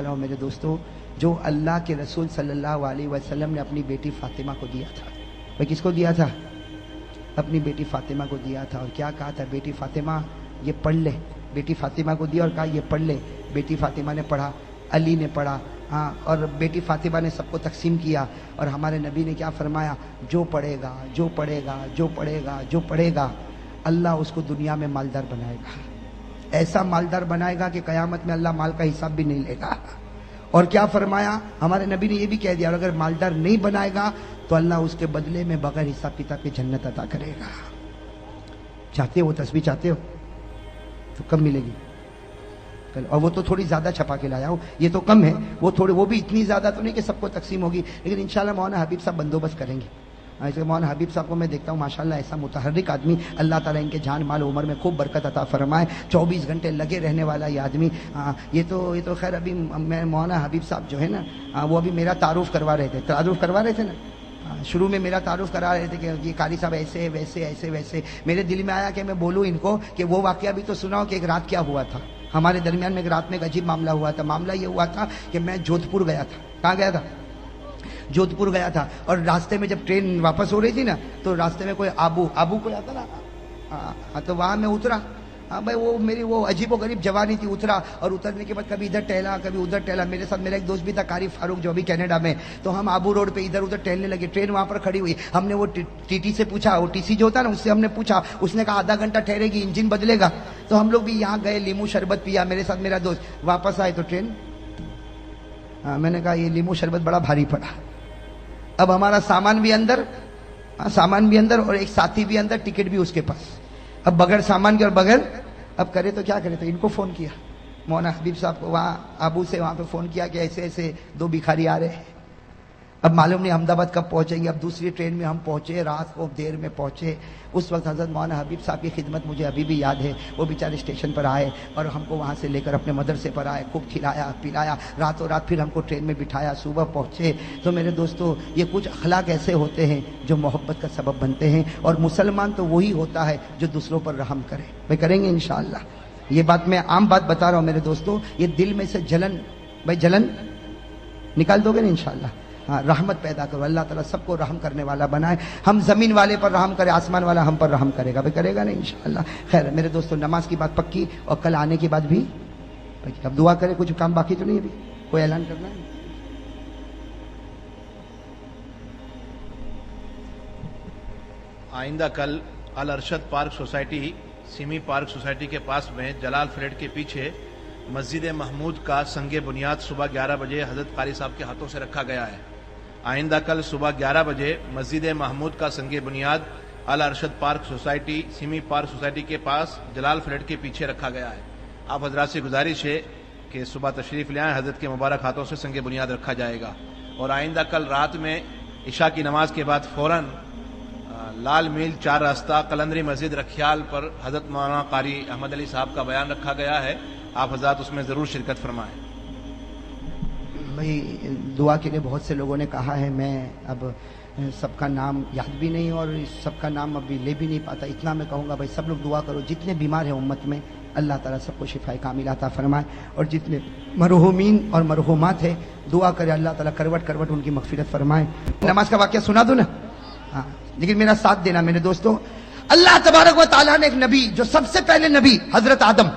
ہوں میرے دوستو، جو اللہ کے رسول صلی اللہ علیہ وسلم نے اپنی بیٹی فاطمہ کو دیا تھا. بھائی کس کو دیا تھا؟ اپنی بیٹی فاطمہ کو دیا تھا. اور کیا کہا تھا؟ بیٹی فاطمہ یہ پڑھ لے. بیٹی فاطمہ کو دیا اور کہا یہ پڑھ لے. بیٹی فاطمہ نے پڑھا، علی نے پڑھا، ہاں، اور بیٹی فاطمہ نے سب کو تقسیم کیا. اور ہمارے نبی نے کیا فرمایا؟ جو پڑھے گا اللہ اس کو دنیا میں مالدار بنائے گا. ایسا مالدار بنائے گا کہ قیامت میں اللہ مال کا حساب بھی نہیں لے گا. اور کیا فرمایا ہمارے نبی نے؟ یہ بھی کہہ دیا اور اگر مالدار نہیں بنائے گا تو اللہ اس کے بدلے میں بغیر حساب کتاب کے جنت عطا کرے گا. چاہتے ہو تسبیح چاہتے ہو تو کم ملے گی. اور وہ تو تھوڑی زیادہ چھپا کے لایا ہوں، یہ تو کم ہے. وہ بھی اتنی زیادہ تو نہیں کہ سب کو تقسیم ہوگی، لیکن انشاءاللہ مولانا حبیب صاحب بندوبست کریں گے. ایسے مولانا حبیب صاحب کو میں دیکھتا ہوں ماشاءاللہ ایسا متحرک آدمی. اللہ تعالیٰ ان کے جان مال عمر میں خوب برکت عطا فرمائے. 24 گھنٹے لگے رہنے والا یہ آدمی. یہ تو خیر ابھی میں مولانا حبیب صاحب جو ہے نا وہ ابھی میرا تعارف کروا رہے تھے نا. شروع میں میرا تعارف کرا رہے تھے کہ یہ قاری صاحب ایسے ویسے. میرے دل میں آیا کہ میں بولوں ان کو کہ وہ واقعہ بھی تو سناؤ کہ ایک رات کیا ہوا تھا ہمارے درمیان میں. ایک رات میں ایک عجیب معاملہ ہوا تھا. معاملہ یہ ہوا تھا کہ میں جودھپور گیا تھا. کہاں گیا تھا؟ جودھپور گیا تھا. اور راستے میں جب ٹرین واپس ہو رہی تھی نا تو راستے میں کوئی آبو کوئی آتا نا، تو وہاں میں اترا. بھائی وہ میری وہ عجیب و غریب جوانی تھی. اترا اور اترنے کے بعد کبھی ادھر ٹہلا کبھی ادھر ٹہلا. میرے ساتھ میرا ایک دوست بھی تھا قاری فاروق جو ابھی کینیڈا میں. تو ہم آبو روڈ پہ ادھر ادھر ٹہلنے لگے. ٹرین وہاں پر کھڑی ہوئی. ہم نے وہ ٹی ٹی سے پوچھا، وہ ٹی سی جو ہوتا نا اس سے ہم نے پوچھا. اس نے کہا آدھا گھنٹہ ٹھہرے گی، انجن بدلے گا. تو ہم لوگ بھی یہاں گئے، لیمو شربت پیا میرے ساتھ میرا دوست. واپس آئے تو ٹرین، میں نے کہا یہ لیمو شربت بڑا بھاری پڑا. اب ہمارا سامان بھی اندر اور ایک ساتھی بھی اندر، ٹکٹ بھی اس کے پاس. اب بغیر سامان کے اور بغیر اب کرے تو کیا کرے. تو ان کو فون کیا، مولانا حبیب صاحب کو وہاں ابو سے وہاں پہ فون کیا کہ ایسے 2 بھکاری آ رہے ہیں. اب معلوم نہیں احمد آباد کب پہنچیں گے. اب دوسری ٹرین میں ہم پہنچے، رات کو دیر میں پہنچے. اس وقت حضرت مولانا حبیب صاحب کی خدمت مجھے ابھی بھی یاد ہے. وہ بیچارے اسٹیشن پر آئے اور ہم کو وہاں سے لے کر اپنے مدرسے پر آئے. خوب کھلایا پلایا، راتوں رات پھر ہم کو ٹرین میں بٹھایا. صبح پہنچے. تو میرے دوستو یہ کچھ اخلاق ایسے ہوتے ہیں جو محبت کا سبب بنتے ہیں. اور مسلمان تو وہی ہوتا ہے جو دوسروں پر رحم کرے. بھائی کریں گے انشاءاللہ. یہ بات میں عام بات بتا رہا ہوں میرے دوستو. یہ دل میں سے جلن نکال دو گے نا انشاءاللہ. ہاں رحمت پیدا کرو. اللہ تعالیٰ سب کو رحم کرنے والا بنائے. ہم زمین والے پر رحم کرے، آسمان والا ہم پر رحم کرے گا. بھائی کرے گا نا انشاءاللہ. خیر میرے دوستو نماز کی بات پکی اور کل آنے کی بات بھی پکی. اب دعا کرے. کچھ کام باقی تو نہیں ابھی کوئی اعلان کرنا ہے؟ آئندہ کل Alarshad park society, Seemi park society کے پاس میں جلال فلیٹ کے پیچھے مسجد محمود کا سنگ بنیاد صبح 11 بجے حضرت قاری صاحب کے ہاتھوں سے رکھا گیا ہے. آئندہ کل صبح 11 بجے مسجد محمود کا سنگ بنیاد Alarshad park society, Seemi park society کے پاس جلال فلیٹ کے پیچھے رکھا گیا ہے. آپ حضرات سے گزارش ہے کہ صبح تشریف لے آئیں. حضرت کے مبارک ہاتھوں سے سنگ بنیاد رکھا جائے گا. اور آئندہ کل رات میں عشاء کی نماز کے بعد فوراً لال میل 4 راستہ کلندری مسجد رکھیال پر حضرت مولانا قاری احمد علی صاحب کا بیان رکھا گیا ہے. آپ حضرات اس میں ضرور شرکت فرمائیں. بھائی دعا کے لیے بہت سے لوگوں نے کہا ہے، میں اب سب کا نام یاد بھی نہیں اور سب کا نام ابھی لے بھی نہیں پاتا. اتنا میں کہوں گا بھائی سب لوگ دعا کرو، جتنے بیمار ہیں امت میں اللہ تعالیٰ سب کو شفا کامل عطا فرمائے، اور جتنے مرحومین اور مرحومات ہیں دعا کرے اللہ تعالیٰ کروٹ کروٹ ان کی مغفرت فرمائے. نماز کا واقعہ سنا دو نا، ہاں لیکن میرا ساتھ دینا میرے دوستوں. اللہ تبارک و تعالیٰ نے ایک نبی جو سب سے پہلے نبی حضرت آدم،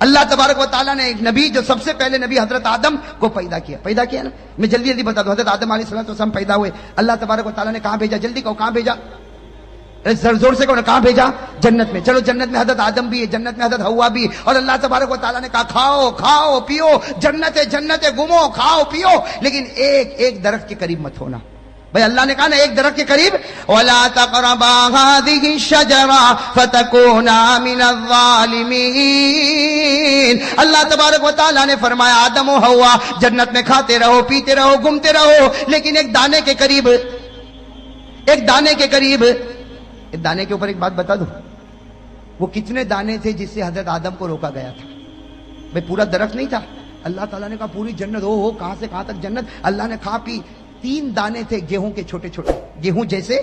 اللہ تبارک و تعالیٰ نے ایک نبی جو سب سے پہلے نبی حضرت آدم کو پیدا کیا نا. میں جلدی جلدی بتا دوں، حضرت آدم علیہ السلام پیدا ہوئے، اللہ تبارک و تعالیٰ نے کہاں بھیجا؟ جلدی کہو کہاں بھیجا؟ زور سے کہو نا، کہاں بھیجا؟ جنت میں. چلو جنت میں حضرت آدم بھی ہے، جنت میں حضرت ہوا بھی، اور اللہ تبارک و تعالیٰ نے کہا کھاؤ کھاؤ پیو، جنت جنت گھومو کھاؤ پیو، لیکن ایک درخت کے قریب مت ہونا. بھائی اللہ نے کہا نا ایک درخت کے قریب، وَلَا تَقْرَبَا هَٰذِهِ الشَّجَرَةَ فَتَكُونَا مِنَ الظَّالِمِينَ. اللہ تبارک و تعالیٰ نے فرمایا آدم و ہوا جنت میں کھاتے رہو پیتے رہو گھومتے رہو، لیکن ایک دانے کے قریب، ایک دانے کے قریب، ایک دانے کے اوپر ایک بات بتا دوں، وہ کتنے دانے تھے جس سے حضرت آدم کو روکا گیا تھا؟ بھئی پورا درخت نہیں تھا. اللہ تعالیٰ نے کہا پوری جنت ہو کہاں سے کہاں تک جنت. اللہ نے کھا پی. 3 دانے تھے گیہوں کے چھوٹے چھوٹے، گیہوں جیسے.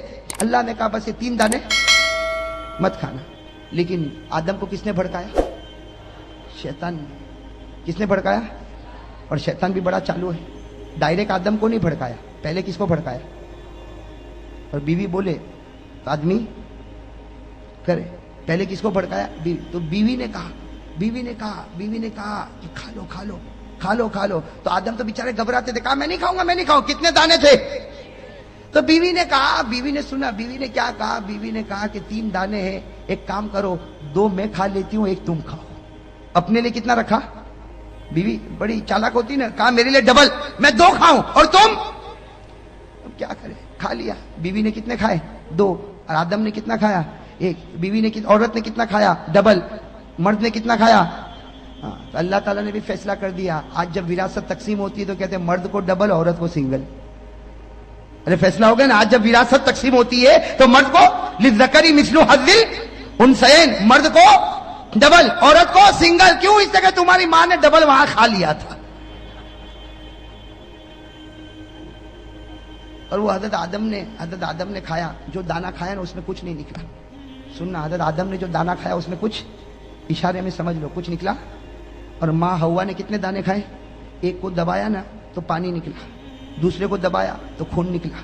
اللہ نے کہا بس یہ 3 دانے مت کھانا. لیکن آدم کو کس نے بھڑکایا؟ شیطان نے. کس نے بھڑکایا؟ اور شیطان بھی بڑا چالو ہے، ڈائریکٹ آدم کو نہیں بھڑکایا، پہلے کس کو بھڑکایا؟ اور بیوی بولے تو آدمی کرے. پہلے کس کو بھڑکایا؟ بیوی. تو بیوی نے کہا کہ کھا لو کھا لو کھا لو کھا لو. تو آدم تو بیچارے گھبراتے تھے، کہا میں نہیں کھاؤں گا میں نہیں کھاؤں. کتنے دانے تھے؟ تو بیوی نے کہا، بیوی نے سنا، بیوی نے کیا کہا؟ بیوی نے کہا کہ 3 دانے ہیں، ایک کام کرو 2 میں کھا لیتی ہوں 1 تم کھاؤ. اپنے لیے کتنا رکھا؟ بیوی بڑی چالاک ہوتی نا، کہا میرے لیے ڈبل، میں 2 کھاؤں اور تم. اب کیا کرے؟ کھا لیا. بیوی نے کتنے کھائے؟ 2. اور آدم نے کتنا کھایا؟ 1. بیوی نے عورت نے کتنا کھایا؟ ڈبل. مرد نے کتنا کھایا؟ تو اللہ تعالیٰ نے بھی فیصلہ کر دیا. آج جب وراثت تقسیم ہوتی ہے تو کہتے ہیں مرد کو ڈبل عورت کو سنگل. ارے فیصلہ ہو گیا نا. آج جب وراثت تقسیم ہوتی ہے تو مرد کو للذکر مثل حظ الانثیین، مرد کو ڈبل عورت کو سنگل. کیوں؟ اس لیے کہ تمہاری ماں نے ڈبل وہاں کھا لیا تھا. اور وہ حضرت آدم نے کھایا، جو دانا کھایا نا اس میں کچھ نہیں نکلا. سننا، حضرت آدم نے جو دانا کھایا اس میں کچھ، اشارے میں سمجھ لو، کچھ نکلا. اور ماں ہوا نے کتنے دانے کھائے؟ ایک کو دبایا نا تو پانی نکلا، دوسرے کو دبایا تو خون نکلا.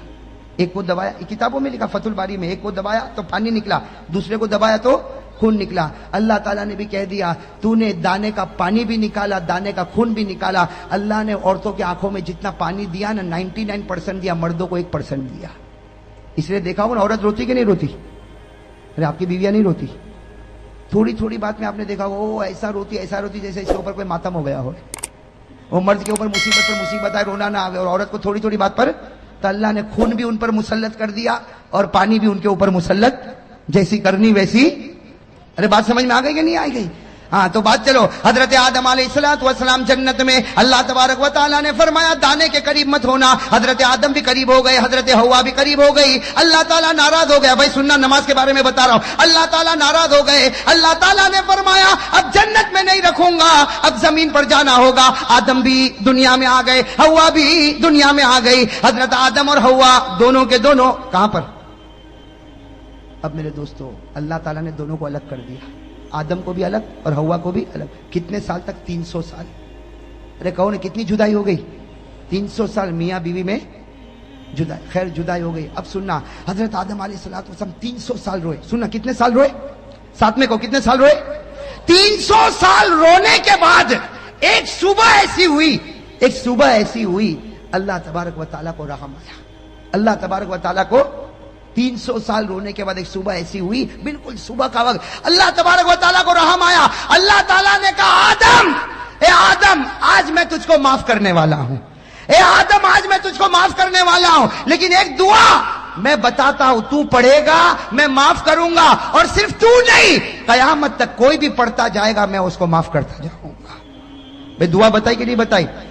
ایک کو دبایا، کتابوں میں لکھا فتح الباری میں، ایک کو دبایا تو پانی نکلا، دوسرے کو دبایا تو خون نکلا. اللہ تعالیٰ نے بھی کہہ دیا تو نے دانے کا پانی بھی نکالا، دانے کا خون بھی نکالا. اللہ نے عورتوں کی آنکھوں میں جتنا پانی دیا نا 99% دیا، مردوں کو 1% دیا. اس لیے دیکھا ہو نا عورت روتی کہ نہیں روتی؟ ارے آپ کی بیویاں نہیں روتی؟ تھوڑی تھوڑی بات میں آپ نے دیکھا وہ ایسا روتی جیسے اس کے اوپر کوئی ماتم ہو گیا ہو. وہ مرد کے اوپر مصیبت پر مصیبت آئے رونا نہ آئے، اور عورت کو تھوڑی تھوڑی بات پر. تو اللہ نے خون بھی ان پر مسلط کر دیا اور پانی بھی ان کے اوپر مسلط، جیسی کرنی ویسی. ارے بات سمجھ میں آ گئی کہ نہیں آ گئی؟ ہاں تو بات چلو. حضرت آدم علیہ السلام جنت میں، اللہ تبارک و تعالیٰ نے فرمایا دانے کے قریب مت ہونا. حضرت آدم بھی قریب ہو گئے، حضرت ہوا بھی قریب ہو گئی. اللہ تعالیٰ ناراض ہو گیا. بھائی سننا، نماز کے بارے میں بتا رہا ہوں. اللہ تعالیٰ ناراض ہو گئے. اللہ تعالیٰ نے فرمایا اب جنت میں نہیں رکھوں گا، اب زمین پر جانا ہوگا. آدم بھی دنیا میں آ گئے، ہوا بھی دنیا میں آ گئی. حضرت آدم اور ہوا دونوں کے دونوں کہاں پر؟ اب میرے دوستو اللہ تعالیٰ نے دونوں کو الگ کر دیا، آدم کو بھی الگ اور ہوا کو بھی الگ. کتنے سال تک؟ 300 سال. ارے کہو نا کتنی جدائی ہو گئی؟ 300 سال میاں بیوی میں جدائی. خیر جدائی ہو گئی. اب سننا، حضرت آدم علیہ السلام 300 سال روئے. سننا کتنے سال روئے؟ ساتھ میں کہو کتنے سال روئے؟ 300 سال رونے کے بعد ایک صبح ایسی ہوئی اللہ تبارک و تعالیٰ کو رحم آیا. اللہ تبارک و تعالیٰ کو 300 سال رونے کے بعد ایک صبح ایسی ہوئی، بالکل صبح کا وقت، اللہ تبارک و تعالیٰ کو رحم آیا. اللہ تعالیٰ نے کہا اے آدم آج میں تجھ کو معاف کرنے والا ہوں. اے آدم آج میں تجھ کو معاف کرنے والا ہوں، لیکن ایک دعا میں بتاتا ہوں، تو پڑھے گا میں معاف کروں گا، اور صرف تو نہیں قیامت تک کوئی بھی پڑھتا جائے گا میں اس کو معاف کرتا جاؤں گا. بھئی دعا بتائی کہ نہیں بتائی؟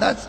10,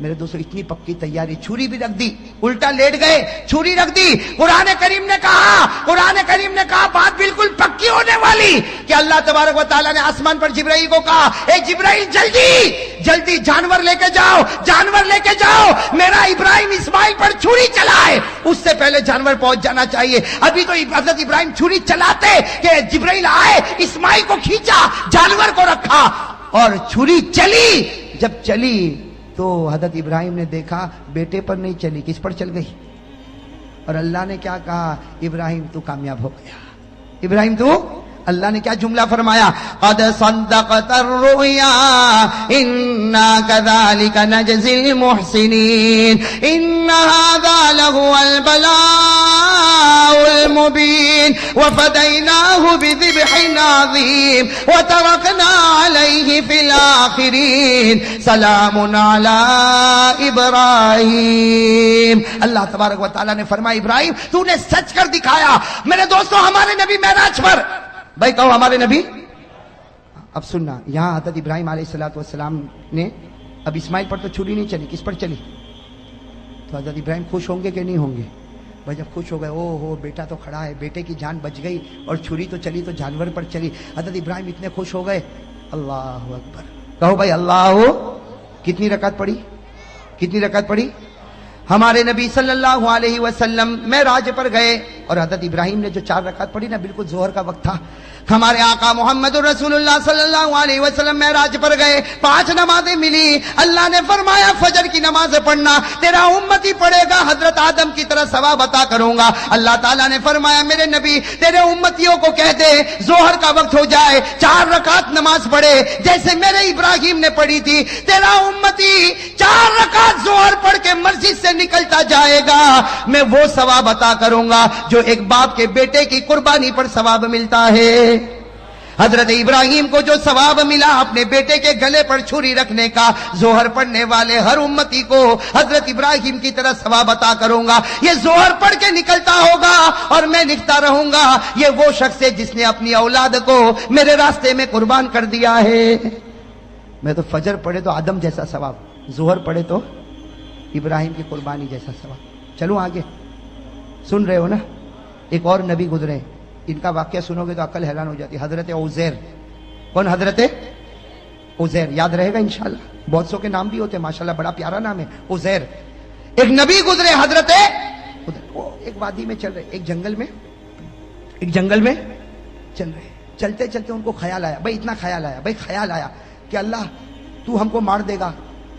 میرے دوستوں اتنی پکی تیاری, چھری بھی رکھ دی, الٹا لیٹ گئے, چھری رکھ دی. قرآن کریم نے کہا بات بالکل پکی ہونے والی کہ اللہ تبارک و تعالیٰ نے آسمان پر جبرائیل کو کہا, اے جبرائیل جلدی جانور لے کے جاؤ, میرا ابراہیم اسماعیل پر چھری چلائے. اس سے پہلے جانور پہنچ جانا چاہیے. ابھی تو حضرت ابراہیم چھری چلاتے کہ جبرائیل آئے, اسماعیل کو کھینچا, جانور کو رکھا اور چھری چلی. جب چلی تو حضرت ابراہیم نے دیکھا بیٹے پر نہیں چلی, کس پر چل گئی؟ اور اللہ نے کیا کہا, ابراہیم تو کامیاب ہو گیا. ابراہیم تو, اللہ نے کیا جملہ فرمایا, قد صدقت الرؤیا انا كذلك نجزي المحسنين ان هذا لهو البلاء المبين وفديناه بذبح عظيم وتركنا عليه في الاخرين سلام على ابراہیم. اللہ تبارک و تعالیٰ نے فرمایا ابراہیم تو نے سچ کر دکھایا. میرے دوستوں ہمارے نبی معراج پر, بھائی کہو ہمارے نبی. اب سننا, یہاں حضرت ابراہیم علیہ السلام نے, اب اسماعیل پر تو چھری نہیں چلی, کس پر چلی؟ تو حضرت ابراہیم خوش ہوں گے کہ نہیں ہوں گے؟ بھائی جب خوش ہو گئے, او ہو بیٹا تو کھڑا ہے, بیٹے کی جان بچ گئی, اور چھری تو چلی تو جانور پر چلی. حضرت ابراہیم اتنے خوش ہو گئے. اللہ اکبر, کہو بھائی اللہ. کتنی رکعت پڑھی؟ ہمارے نبی صلی اللہ علیہ وسلم معراج پر گئے اور حضرت ابراہیم نے جو 4 رکعت پڑھی نا, بالکل ظہر کا وقت تھا. ہمارے آقا محمد رسول اللہ صلی اللہ علیہ وسلم معراج پر گئے, 5 نمازیں ملی. اللہ نے فرمایا فجر کی نماز پڑھنا, تیرا امتی پڑھے گا حضرت آدم کی طرح ثواب عطا کروں گا. اللہ تعالیٰ نے فرمایا میرے نبی تیرے امتیوں کو کہہ دے ظہر کا وقت ہو جائے, 4 رکعت نماز پڑھے جیسے میرے ابراہیم نے پڑھی تھی. تیرا امتی 4 رکعت ظہر پڑھ کے مسجد سے نکلتا جائے گا, میں وہ ثواب عطا کروں گا جو ایک باپ کے بیٹے کی قربانی پر ثواب ملتا ہے. حضرت ابراہیم کو جو ثواب ملا اپنے بیٹے کے گلے پر چھری رکھنے کا, ظہر پڑھنے والے ہر امتی کو حضرت ابراہیم کی طرح ثواب عطا کروں گا. یہ ظہر پڑھ کے نکلتا ہوگا اور میں لکھتا رہوں گا یہ وہ شخص ہے جس نے اپنی اولاد کو میرے راستے میں قربان کر دیا ہے. میں تو فجر پڑھے تو آدم جیسا ثواب, ظہر پڑھے تو ابراہیم کی قربانی جیسا ثواب. چلو آگے, سن رہے ہو نا. ایک اور نبی گزرے, ان کا واقعہ سنو گے تو عقل حیران ہو جاتی. حضرت عزیر. کون حضرت عزیر؟ یاد رہے گا انشاءاللہ, بہت سو کے نام بھی ہوتے ہیں ماشاءاللہ, بڑا پیارا نام ہے عزیر. ایک نبی گزرے حضرت, ایک وادی میں چل رہے, ایک جنگل میں چل رہے, چلتے چلتے ان کو خیال آیا, اتنا خیال آیا کہ اللہ تو ہم کو مار دے گا,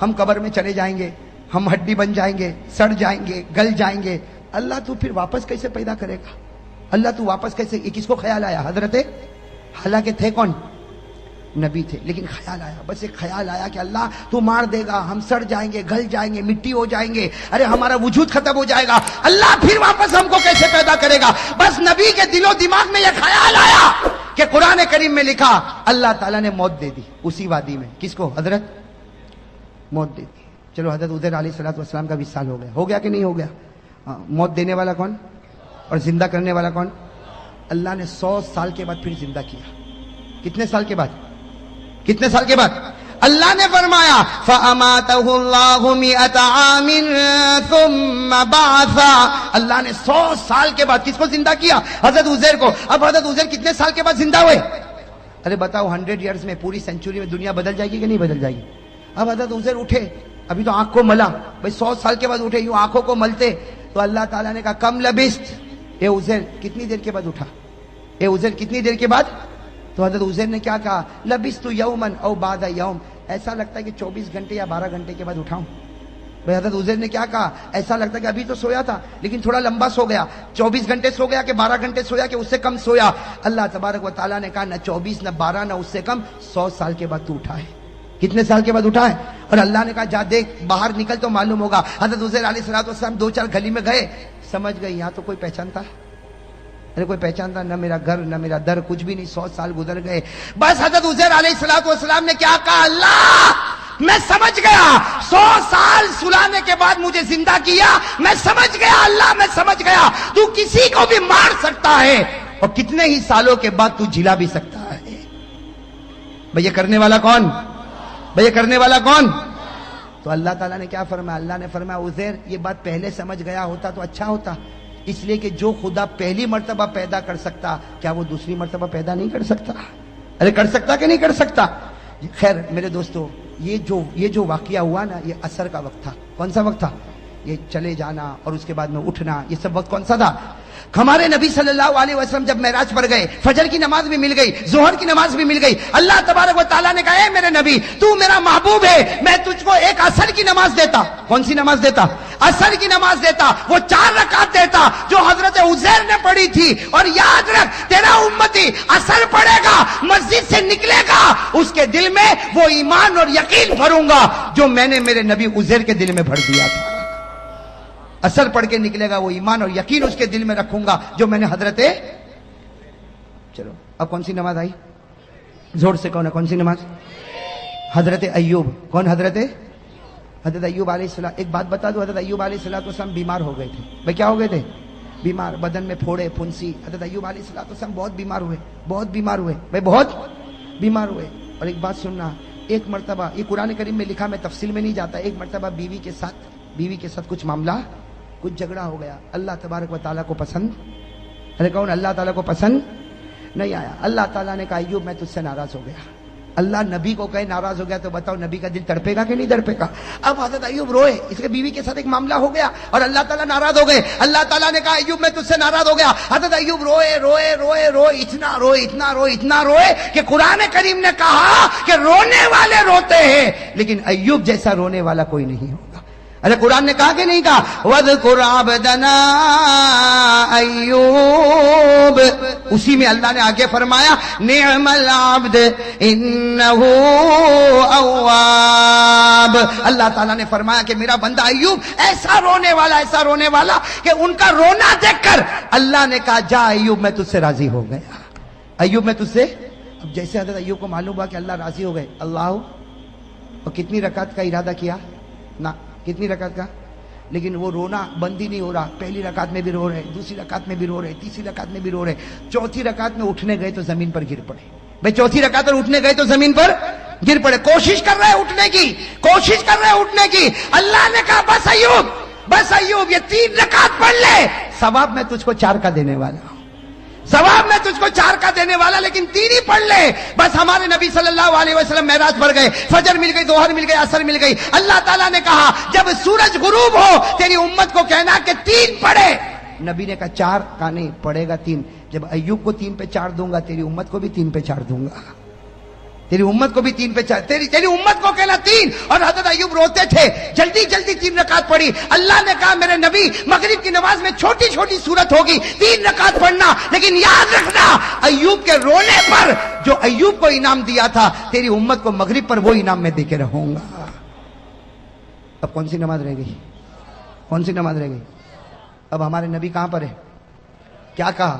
ہم قبر میں چلے جائیں گے, ہم ہڈی بن جائیں گے, سڑ جائیں گے, گل جائیں گے. اللہ تو پھر واپس کیسے پیدا کرے گا؟ اللہ تو واپس کیسے؟ کس کو خیال آیا؟ حضرت, حالانکہ تھے کون؟ نبی تھے, لیکن خیال آیا, بس ایک خیال آیا کہ اللہ تو مار دے گا, ہم سڑ جائیں گے, گل جائیں گے, مٹی ہو جائیں گے, ارے ہمارا وجود ختم ہو جائے گا, اللہ پھر واپس ہم کو کیسے پیدا کرے گا؟ بس نبی کے دل و دماغ میں یہ خیال آیا کہ قرآن کریم میں لکھا اللہ تعالیٰ نے موت دے دی اسی وادی میں. کس کو؟ حضرت, موت دے دی. چلو حضرت عزیر علیہ السلام کا وصال ہو گیا کہ نہیں ہو گیا؟ موت دینے والا کون اور زندہ کرنے والا کون؟ اللہ نے 100 سال کے بعد پھر زندہ کیا. کتنے سال کے بعد؟ اللہ نے فرمایا فَأَمَاتَهُ اللَّهُ مِئَةَ عَامٍ ثُمَّ بَعَثَ. اللہ نے 100 سال کے بعد کس کو زندہ کیا؟ حضرت عزیر کو. اب حضرت عزیر کتنے سال کے بعد زندہ ہوئے؟ ارے بتاؤ, 100 ایئرز میں, پوری سینچری میں دنیا بدل جائے گی کہ نہیں بدل جائے گی؟ اب حضرت عزیر اٹھے, ابھی تو آنکھ کو ملا, بھائی 100 سال کے بعد اٹھے, یوں آنکھوں کو ملتے تو اللہ تعالیٰ نے کہا کم لبست, اے عزیر کتنی دیر کے بعد اٹھا؟ کتنی دیر کے بعد؟ تو حضرت عزیر نے کیا کہا؟ لبست یوما او بعد یوم, ایسا لگتا ہے کہ 24 گھنٹے یا 12 گھنٹے کے بعد اٹھاؤں. بھائی حضرت عزیر نے کیا کہا؟ ایسا لگتا ہے کہ ابھی تو سویا تھا لیکن تھوڑا لمبا سو گیا, 24 گھنٹے سو گیا کہ 12 گھنٹے سویا کہ اس سے کم سویا. اللہ تبارک و تعالیٰ نے کہا نہ 24 نہ 12 نہ اس سے کم, 100 سال کے بعد تو اٹھا ہے. کتنے سال کے بعد اٹھا ہے؟ اور اللہ نے کہا جا دیکھ, باہر نکل تو معلوم ہوگا. حضرت عزیر علیہ السلام 2-4 گلی میں گئے, سمجھ گئے یہاں تو کوئی پہچانتا, ارے کوئی پہچانتا, نہ میرا گھر نہ میرا در, کچھ بھی نہیں. 100 سال گزر گئے. بس حضرت عزیر علیہ السلام نے کیا کہا؟ اللہ میں سمجھ گیا, 100 سال سلانے کے بعد مجھے زندہ کیا, میں سمجھ گیا, اللہ میں سمجھ گیا تو کسی کو بھی مار سکتا ہے اور کتنے ہی سالوں کے بعد تو جلا بھی سکتا ہے. بھئی یہ کرنے والا کون؟ تو تو اللہ تعالیٰ نے کیا فرمایا؟ اللہ نے فرمایا عزیر یہ بات پہلے سمجھ گیا ہوتا تو اچھا ہوتا، اس لیے کہ جو خدا پہلی مرتبہ پیدا کر سکتا کیا وہ دوسری مرتبہ پیدا نہیں کر سکتا؟ ارے کر سکتا کہ نہیں کر سکتا؟ خیر میرے دوستو، یہ جو واقعہ ہوا نا، یہ عصر کا وقت تھا۔ کون سا وقت تھا؟ یہ چلے جانا اور اس کے بعد میں اٹھنا، یہ سب وقت کون سا تھا؟ ہمارے نبی صلی اللہ علیہ وسلم جب معراج پر گئے، فجر کی نماز بھی مل گئی، ظہر کی نماز بھی مل گئی، اللہ تبارک و تعالیٰ نے کہا اے میرے نبی تو میرا محبوب ہے، میں تجھ کو ایک عصر کی نماز دیتا۔ کون سی نماز دیتا؟ عصر کی نماز دیتا، وہ 4 رکعت دیتا جو حضرت عزیر نے پڑھی تھی۔ اور یاد رکھ تیرا امتی عصر پڑھے گا، مسجد سے نکلے گا، اس کے دل میں وہ ایمان اور یقین بھروں گا جو میں نے میرے نبی عزیر کے دل میں بھر دیا تھا۔ اثر پڑھ کے نکلے گا، وہ ایمان اور یقین اس کے دل میں رکھوں گا جو میں نے حضرت، چلو اب کون سی نماز آئی؟ زور سے کون ہے؟ کون سی نماز؟ حضرت ایوب۔ کون؟ حضرت ایوب علیہ السلام۔ ایک بات بتا دو، حضرت ایوب علیہ السلام بیمار ہو گئے تھے۔ بھائی کیا ہو گئے تھے؟ بیمار، بدن میں پھوڑے پھنسی۔ حضرت ایوب علیہ السلام بہت بیمار ہوئے، بہت بیمار ہوئے بھائی، بہت بیمار ہوئے۔ اور ایک بات سننا، ایک مرتبہ یہ قرآن کریم میں لکھا، میں تفصیل میں نہیں جاتا، ایک مرتبہ بیوی کے ساتھ کچھ معاملہ، کچھ جھگڑا ہو گیا۔ اللہ تبارک و تعالیٰ کو پسند، ارے کون؟ اللہ تعالیٰ کو پسند نہیں آیا۔ اللہ تعالیٰ نے کہا ایوب میں تجھ سے ناراض ہو گیا۔ اللہ نبی کو کہے ناراض ہو گیا تو بتاؤ نبی کا دل تڑپے گا کہ نہیں تڑپے گا؟ اب حضرت ایوب روئے، اس کے بیوی کے ساتھ ایک معاملہ ہو گیا اور اللہ تعالیٰ ناراض ہو گئے۔ اللہ تعالیٰ نے کہا ایوب میں تجھ سے ناراض ہو گیا۔ حضرت ایوب روئے، اتنا روئے کہ قرآن کریم نے کہا کہ رونے والے روتے ہیں لیکن ایوب جیسا رونے والا کوئی نہیں ہوگا۔ ارے قرآن نے کہا کہ نہیں کہا؟ وَاذْكُرْ عَبْدَنَا ایوب، اسی میں اللہ نے آگے فرمایا نعم العبد انہ اواب۔ اللہ تعالیٰ نے فرمایا کہ میرا بندہ ایوب ایسا رونے والا کہ ان کا رونا دیکھ کر اللہ نے کہا جا ایوب میں تجھ سے راضی ہو گیا، ایوب میں تجھ سے۔ اب جیسے حضرت ایوب کو معلوم ہوا کہ اللہ راضی ہو گئے، اللہ اور کتنی رکعت کا ارادہ کیا نا، کتنی رکعت کا، لیکن وہ رونا بند ہی نہیں ہو رہا۔ پہلی رکعت میں بھی رو رہے، دوسری رکعت میں بھی رو رہے، تیسری رکعت میں بھی رو رہے، چوتھی رکعت میں اٹھنے گئے تو زمین پر گر پڑے۔ بھائی چوتھی رکعت پر اٹھنے گئے تو زمین پر گر پڑے، کوشش کر رہے اٹھنے کی، اللہ نے کہا بس ایوب یہ 3 رکعت پڑھ لے، ثواب میں تجھ کو 4 کا دینے والا، لیکن 3 ہی پڑھ لے۔ بس ہمارے نبی صلی اللہ علیہ وسلم معراج پر گئے، فجر مل گئی، ظہر مل گئی، عصر مل گئی۔ اللہ تعالیٰ نے کہا جب سورج غروب ہو تیری امت کو کہنا کہ 3 پڑھے۔ نبی نے کہا 4 کا نہیں پڑھے گا 3۔ جب ایوب کو 3 پہ 4 دوں گا تیری امت کو بھی 3 پہ 4 دوں گا، تیری امت کو بھی 3 پہ 4، تیری امت کو کہنا 3۔ اور حضرت ایوب روتے تھے، جلدی 3 رکعت پڑھی۔ اللہ نے کہا میرے نبی مغرب کی نماز میں چھوٹی صورت ہوگی، 3 رکعت پڑھنا، لیکن یاد رکھنا ایوب کے رونے پر جو ایوب کو انعام دیا تھا تیری امت کو مغرب پر وہ انعام میں دے کے رہوں گا۔ اب کون سی نماز رہ گئی؟ اب ہمارے نبی کہاں پر ہے؟ کیا کہا؟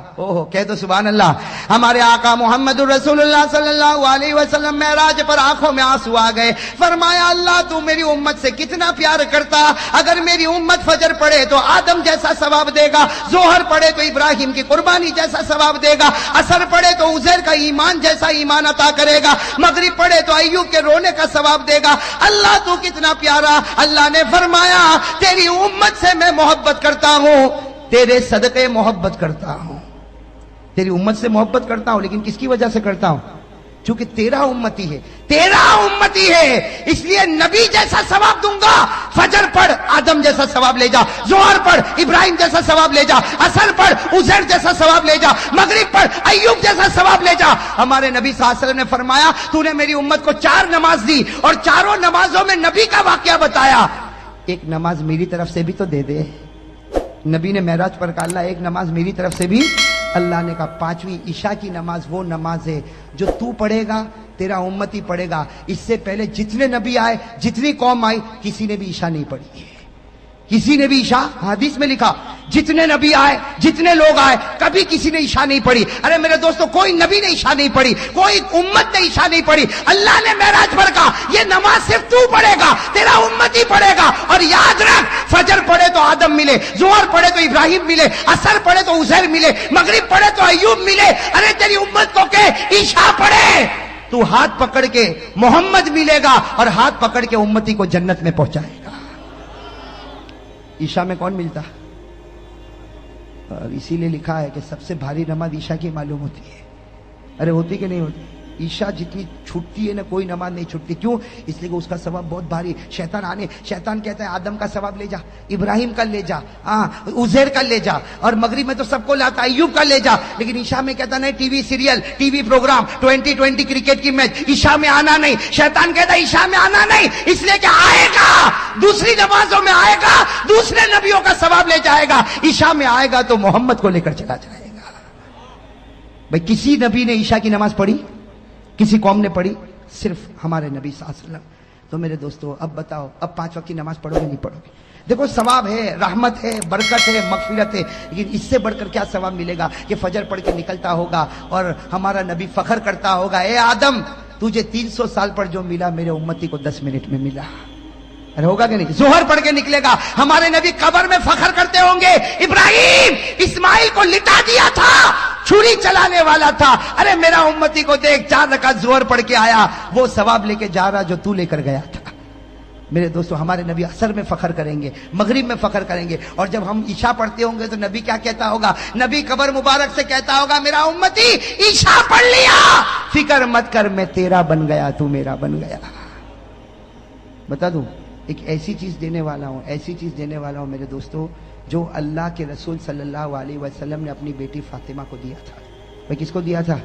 کہہ دو سبحان اللہ۔ ہمارے آقا محمد الرسول اللہ صلی اللہ علیہ وسلم معراج پر آنکھوں میں آنسو آ گئے، فرمایا اللہ تو میری امت سے کتنا پیار کرتا، اگر میری امت فجر پڑھے تو آدم جیسا ثواب دے گا، ظہر پڑھے تو ابراہیم کی قربانی جیسا ثواب دے گا، عصر پڑھے تو عزیر کا ایمان جیسا ایمان عطا کرے گا، مغرب پڑھے تو ایوب کے رونے کا ثواب دے گا۔ اللہ تو کتنا پیارا۔ اللہ نے فرمایا تیری امت سے میں محبت کرتا ہوں، تیرے صدقے محبت کرتا ہوں، تیری امت سے محبت کرتا ہوں، لیکن کس کی وجہ سے کرتا ہوں؟ چونکہ تیرا امتی ہے، اس لیے نبی جیسا ثواب دوں گا۔ فجر پڑھ آدم جیسا ثواب لے جا، ظہر پڑھ ابراہیم جیسا ثواب لے جا، عصر پڑھ عزیر جیسا ثواب لے جا، مغرب پڑھ ایوب جیسا ثواب لے جا۔ ہمارے نبی صلی اللہ علیہ وسلم نے فرمایا تو نے میری امت کو 4 نماز دی اور 4 نمازوں میں نبی کا واقعہ بتایا، ایک نماز میری طرف سے بھی تو دے دے۔ نبی نے معراج پر کہا اللہ ایک نماز میری طرف سے بھی۔ اللہ نے کہا 5ویں عشاء کی نماز وہ نماز ہے جو تو پڑھے گا، تیرا امتی پڑھے گا۔ اس سے پہلے جتنے نبی آئے، جتنی قوم آئی، کسی نے بھی عشاء نہیں پڑھی، کسی نے بھی عشاء، حدیث میں لکھا جتنے نبی آئے، جتنے لوگ آئے، کبھی کسی نے عشاء نہیں پڑھی۔ ارے میرے دوستو کوئی نبی نے عشاء نہیں پڑھی، کوئی امت نے عشاء نہیں پڑھی۔ اللہ نے معراج پر کہا یہ نماز صرف تو پڑھے گا، تیرا امت ہی پڑھے گا۔ اور یاد رکھ فجر پڑھے تو آدم ملے، ظہر پڑھے تو ابراہیم ملے، عصر پڑھے تو عزیر ملے، مغرب پڑھے تو ایوب ملے۔ ارے تیری امت کو کہ عشاء پڑھے، تو ہاتھ پکڑ کے محمد ملے گا اور ہاتھ پکڑ کے امتی کو جنت میں پہنچائے گا. عشاء میں کون ملتا؟ اور اسی لیے لکھا ہے کہ سب سے بھاری نماز عشاء کی معلوم ہوتی ہے. ارے ہوتی کہ نہیں ہوتی؟ عشاء جتنی چھٹتی ہے نا کوئی نماز نہیں چھٹتی. کیوں؟ اس لیے کہ اس کا ثواب بہت بھاری. شیطان کہتا ہے آدم کا ثواب لے جا, ابراہیم کا لے جا, عزیر کا لے جا, اور مغرب میں تو سب کو لاتا ہے, ایوب کا لے جا. لیکن عشاء میں کہتا نہیں, T V serial, T V programme, 2020 cricket کی میچ, عشاء میں آنا نہیں. شیطان کہتا ہے عشاء میں آنا نہیں, اس لیے کہ آئے گا دوسری نمازوں میں, آئے گا دوسرے نبیوں کا ثواب لے جائے گا. عشاء میں آئے گا تو محمد کو لے کر چلا جائے گا. بھائی کسی نبی نے عشاء کی نماز پڑھی؟ کسی قوم نے پڑھی؟ صرف ہمارے نبی صلی اللہ علیہ وسلم. تو میرے دوستو اب بتاؤ, اب 5 وقت کی نماز پڑھو گے نہیں پڑھو گے؟ دیکھو ثواب ہے, رحمت ہے, برکت ہے, مغفرت ہے, لیکن اس سے بڑھ کر کیا ثواب ملے گا کہ فجر پڑھ کے نکلتا ہوگا اور ہمارا نبی فخر کرتا ہوگا, اے آدم تجھے 300 سال پر جو ملا میرے امتی کو 10 منٹ میں ملا. ارے ہوگا کہ نہیں؟ ظہر پڑھ کے نکلے گا, ہمارے نبی قبر میں فخر کرتے ہوں گے, ابراہیم اسماعیل کو لٹا دیا تھا, چھری چلانے والا تھا, ارے میرا امتی کو دیکھ 4 رکعت ظہر پڑھ کے آیا, وہ ثواب لے کے جا رہا جو تو لے کر گیا تھا. میرے دوستو ہمارے نبی عصر میں فخر کریں گے, مغرب میں فخر کریں گے, اور جب ہم عشاء پڑھتے ہوں گے تو نبی کیا کہتا ہوگا؟ نبی قبر مبارک سے کہتا ہوگا میرا امتی عشاء پڑھ لیا, فکر مت کر میں تیرا بن گیا, تو میرا بن گیا. بتا دوں ایک ایسی چیز دینے والا ہوں, ایسی چیز دینے والا ہوں میرے دوستو, جو اللہ کے رسول صلی اللہ علیہ وسلم نے اپنی بیٹی فاطمہ کو دیا تھا. بھائی کس کو دیا تھا؟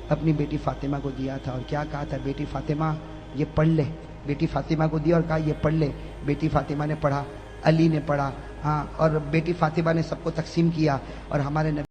اپنی بیٹی فاطمہ کو دیا تھا. اور کیا کہا تھا؟ بیٹی فاطمہ یہ پڑھ لے. بیٹی فاطمہ کو دیا اور کہا یہ پڑھ لے. بیٹی فاطمہ نے پڑھا, علی نے پڑھا, اور بیٹی فاطمہ نے سب کو تقسیم کیا. اور ہمارے نبی